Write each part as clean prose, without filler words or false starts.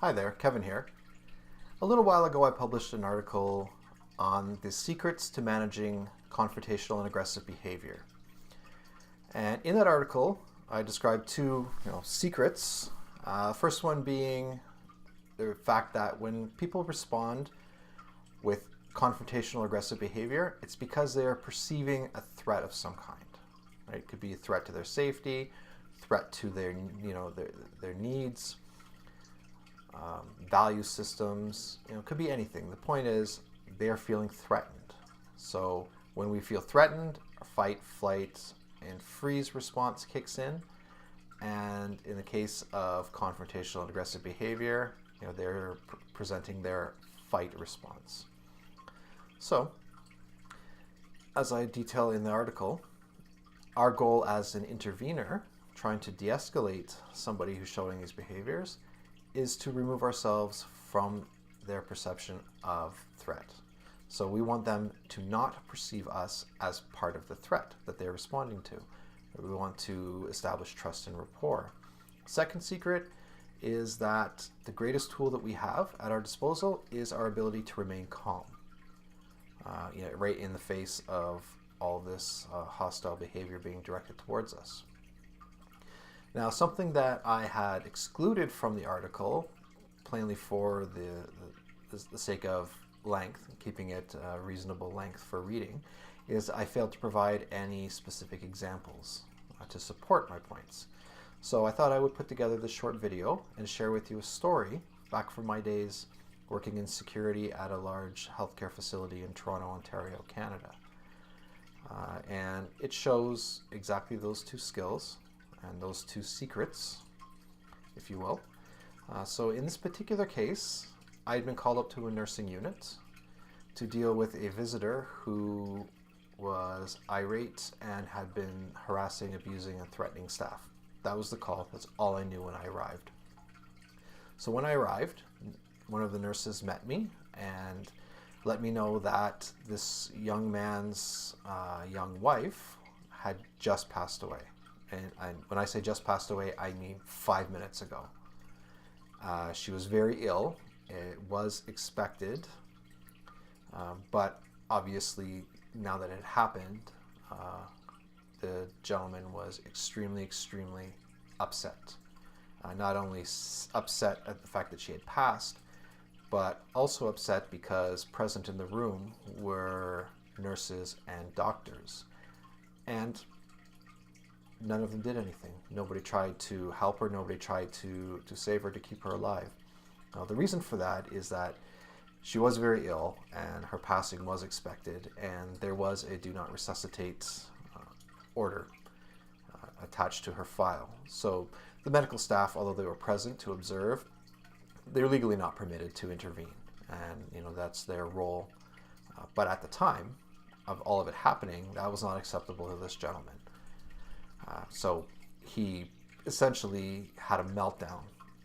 Hi there, Kevin here. A little while ago I published an article on the secrets to managing confrontational and aggressive behavior. And in that article I described two secrets. First one being the fact that when people respond with confrontational or aggressive behavior, it's because they are perceiving a threat of some kind. Right? It could be a threat to their safety, threat to their needs, value systems. It could be anything. The point is they are feeling threatened. So when we feel threatened, our fight, flight, and freeze response kicks in. And in the case of confrontational and aggressive behavior, they're presenting their fight response. So, as I detail in the article, our goal as an intervener, trying to de-escalate somebody who's showing these behaviors, is to remove ourselves from their perception of threat. So we want them to not perceive us as part of the threat that they're responding to. We want to establish trust and rapport. Second secret is that the greatest tool that we have at our disposal is our ability to remain calm. Right in the face of all this hostile behavior being directed towards us. Now, something that I had excluded from the article, plainly for the sake of length, keeping it a reasonable length for reading, is I failed to provide any specific examples to support my points. So I thought I would put together this short video and share with you a story back from my days working in security at a large healthcare facility in Toronto, Ontario, Canada. And it shows exactly those two skills and those two secrets, if you will. So in this particular case, I had been called up to a nursing unit to deal with a visitor who was irate and had been harassing, abusing, and threatening staff. That was the call. That's all I knew when I arrived. So when I arrived, one of the nurses met me and let me know that this young man's young wife had just passed away. And when I say just passed away, I mean 5 minutes ago. She was very ill. It was expected, but obviously now that it happened, the gentleman was extremely upset. Not only upset at the fact that she had passed, but also upset because present in the room were nurses and doctors. And none of them did anything. Nobody tried to help her. Nobody tried to save her, to keep her alive. Now, the reason for that is that she was very ill and her passing was expected, and there was a do not resuscitate order attached to her file. So the medical staff, although they were present to observe, they're legally not permitted to intervene, and that's their role. But at the time of all of it happening, that was not acceptable to this gentleman. So he essentially had a meltdown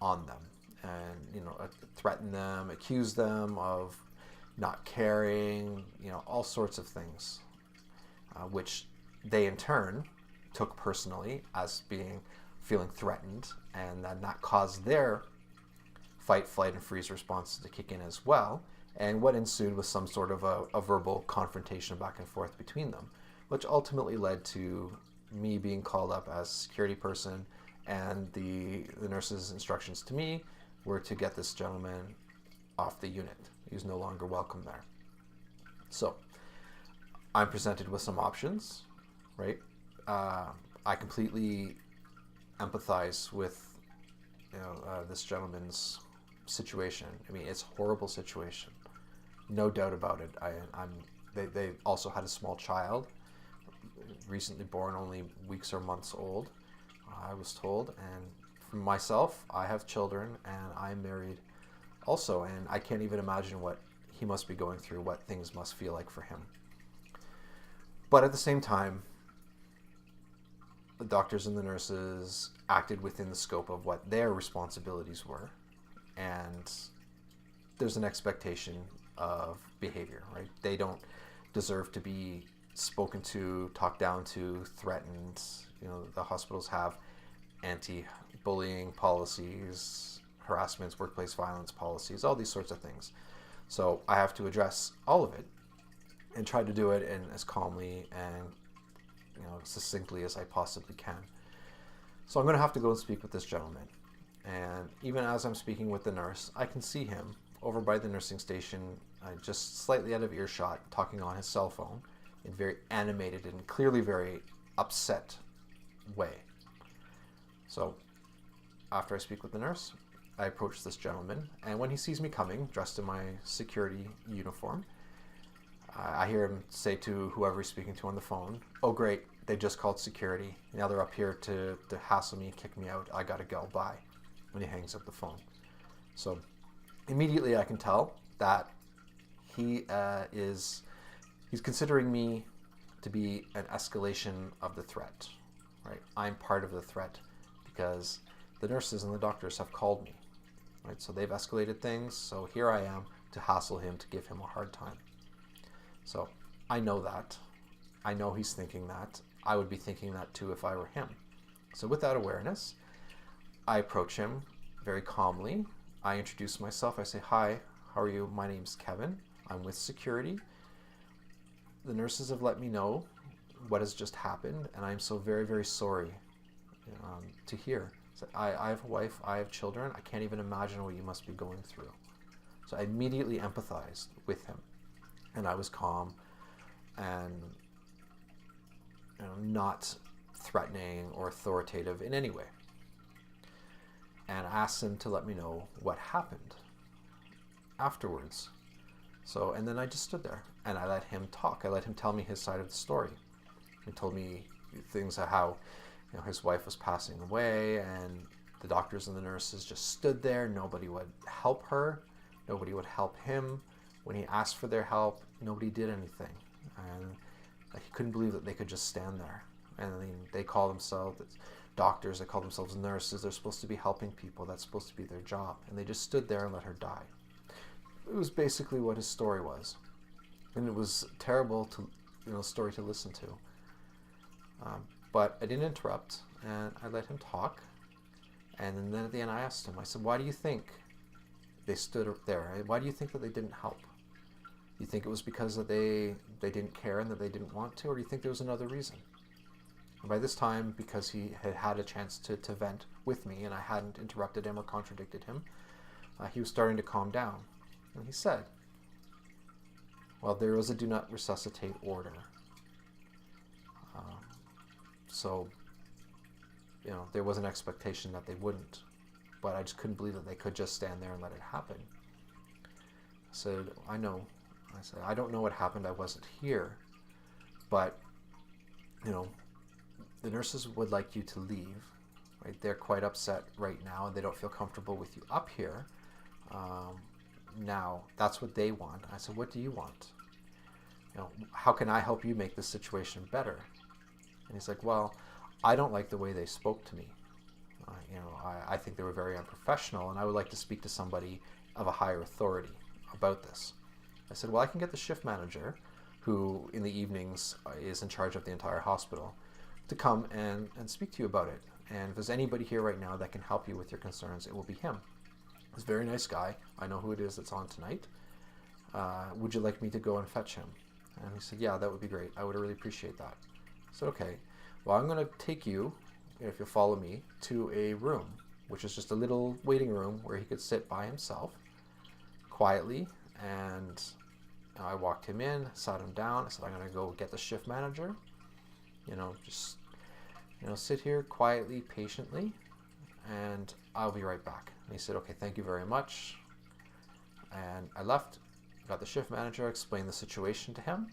on them, and threatened them, accused them of not caring, all sorts of things, which they in turn took personally as feeling threatened, and then that caused their fight, flight, and freeze responses to kick in as well. And what ensued was some sort of a verbal confrontation back and forth between them, which ultimately led to me being called up as security person, and the nurse's instructions to me were to get this gentleman off the unit. He was no longer welcome there. So I'm presented with some options, right? I completely empathize with this gentleman's situation. I mean, it's a horrible situation, no doubt about it. They also had a small child, recently born, only weeks or months old, I was told. And for myself, I have children and I'm married also, and I can't even imagine what he must be going through, what things must feel like for him. But at the same time, the doctors and the nurses acted within the scope of what their responsibilities were, and there's an expectation of behavior, right? They don't deserve to be spoken to, talked down to, threatened. The hospitals have anti-bullying policies, harassments, workplace violence policies, all these sorts of things. So I have to address all of it and try to do it in as calmly and succinctly as I possibly can. So I'm going to have to go and speak with this gentleman. And even as I'm speaking with the nurse, I can see him over by the nursing station, just slightly out of earshot, talking on his cell phone in very animated and clearly very upset way. So after I speak with the nurse, I approach this gentleman, and when he sees me coming, dressed in my security uniform, I hear him say to whoever he's speaking to on the phone, "Oh great, they just called security. Now they're up here to hassle me, kick me out. I gotta go, bye." When he hangs up the phone. So immediately I can tell that he's considering me to be an escalation of the threat, right? I'm part of the threat because the nurses and the doctors have called me, right? So they've escalated things. So here I am to hassle him, to give him a hard time. So I know that. I know he's thinking that. I would be thinking that too if I were him. So with that awareness, I approach him very calmly. I introduce myself. I say, "Hi, how are you? My name's Kevin. I'm with security. The nurses have let me know what has just happened, and I'm so very, very sorry to hear. So I have a wife, I have children. I can't even imagine what you must be going through." So I immediately empathized with him, and I was calm and not threatening or authoritative in any way. And I asked him to let me know what happened afterwards. So, and then I just stood there and I let him talk. I let him tell me his side of the story. He told me things of how his wife was passing away, and the doctors and the nurses just stood there. Nobody would help her. Nobody would help him. When he asked for their help, nobody did anything. And he couldn't believe that they could just stand there. And I mean, they call themselves doctors, they call themselves nurses. They're supposed to be helping people. That's supposed to be their job. And they just stood there and let her die. It was basically what his story was. And it was terrible story to listen to. But I didn't interrupt, and I let him talk. And then at the end I asked him, I said, "Why do you think they stood up there? Why do you think that they didn't help? You think it was because that they didn't care and that they didn't want to, or do you think there was another reason?" And by this time, because he had had a chance to vent with me and I hadn't interrupted him or contradicted him, he was starting to calm down. And he said, "Well, there was a do not resuscitate order. So there was an expectation that they wouldn't, but I just couldn't believe that they could just stand there and let it happen." I said, "I know." I said, "I don't know what happened. I wasn't here. But, the nurses would like you to leave. Right? They're quite upset right now, and they don't feel comfortable with you up here. Now, that's what they want." I said, "What do you want? How can I help you make this situation better?" And he's like, "Well, I don't like the way they spoke to me. I think they were very unprofessional, and I would like to speak to somebody of a higher authority about this." I said, "Well, I can get the shift manager, who in the evenings is in charge of the entire hospital, to come and speak to you about it. And if there's anybody here right now that can help you with your concerns, it will be him. He's a very nice guy. I know who it is that's on tonight. Would you like me to go and fetch him?" And he said, "Yeah, that would be great. I would really appreciate that." I said, "Okay, well, I'm going to take you, if you'll follow me, to a room, which is just a little waiting room where he could sit by himself quietly." And I walked him in, sat him down. I said, "I'm going to go get the shift manager. Just sit here quietly, patiently, and I'll be right back." And he said, "Okay, thank you very much." And I left, got the shift manager, explained the situation to him.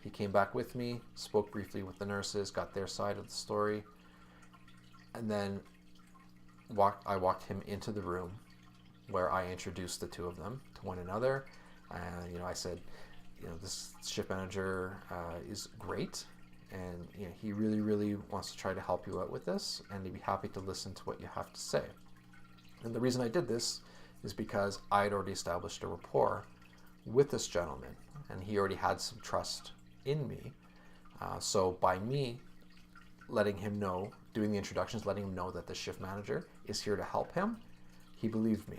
He came back with me, spoke briefly with the nurses, got their side of the story, and then I walked him into the room where I introduced the two of them to one another. And I said, "This shift manager is great, and he really, really wants to try to help you out with this, and he'd be happy to listen to what you have to say." And the reason I did this is because I had already established a rapport with this gentleman, and he already had some trust in me. So by me letting him know, doing the introductions, letting him know that the shift manager is here to help him, he believed me.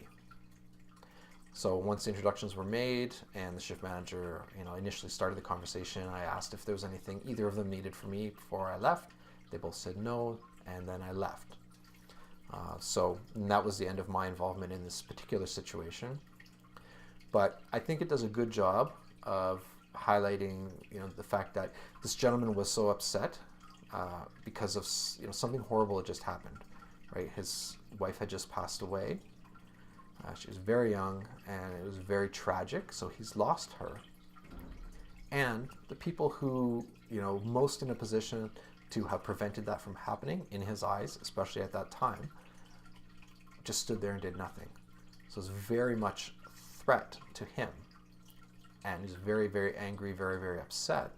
So once the introductions were made and the shift manager, initially started the conversation, I asked if there was anything either of them needed from me before I left. They both said no, and then I left. And that was the end of my involvement in this particular situation. But I think it does a good job of highlighting, the fact that this gentleman was so upset because of, something horrible had just happened, right? His wife had just passed away. She was very young, and it was very tragic. So he's lost her. And the people who, most in a position to have prevented that from happening in his eyes, especially at that time, just stood there and did nothing. So it's very much a threat to him. And he's very, very angry, very, very upset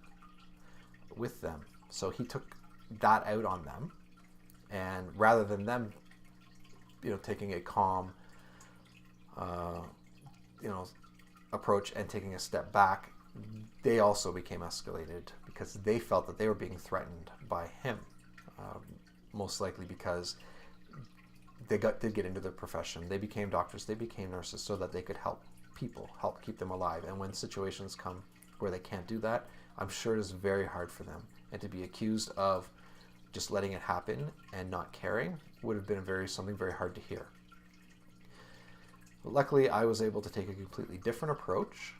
with them. So he took that out on them. And rather than them, taking a calm, approach and taking a step back, they also became escalated because they felt that they were being threatened by him, most likely because they did get into their profession. They became doctors, they became nurses so that they could help people, help keep them alive. And when situations come where they can't do that, I'm sure it is very hard for them. And to be accused of just letting it happen and not caring would have been something very hard to hear. Luckily, I was able to take a completely different approach,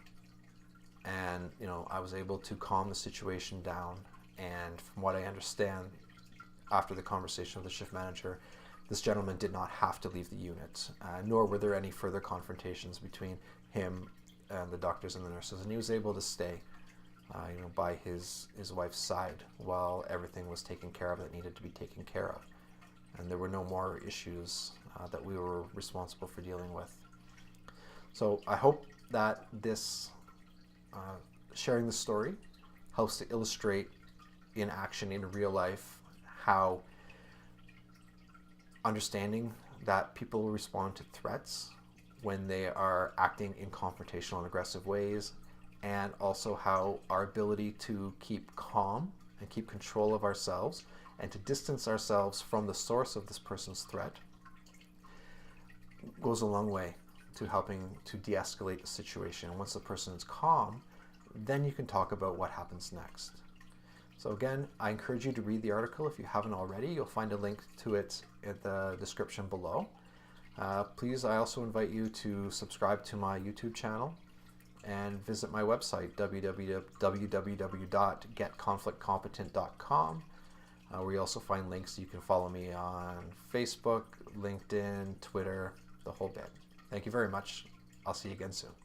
and I was able to calm the situation down. And from what I understand, after the conversation with the shift manager, this gentleman did not have to leave the unit, nor were there any further confrontations between him and the doctors and the nurses, and he was able to stay, by his wife's side while everything was taken care of that needed to be taken care of, and there were no more issues that we were responsible for dealing with. So I hope that this sharing the story helps to illustrate in action, in real life, how understanding that people will respond to threats when they are acting in confrontational and aggressive ways, and also how our ability to keep calm and keep control of ourselves and to distance ourselves from the source of this person's threat goes a long way to helping to de-escalate the situation. And once the person is calm, then you can talk about what happens next. So again, I encourage you to read the article if you haven't already. You'll find a link to it in the description below. Please, I also invite you to subscribe to my YouTube channel and visit my website, www.getconflictcompetent.com, where you also find links. You can follow me on Facebook, LinkedIn, Twitter, the whole bit. Thank you very much. I'll see you again soon.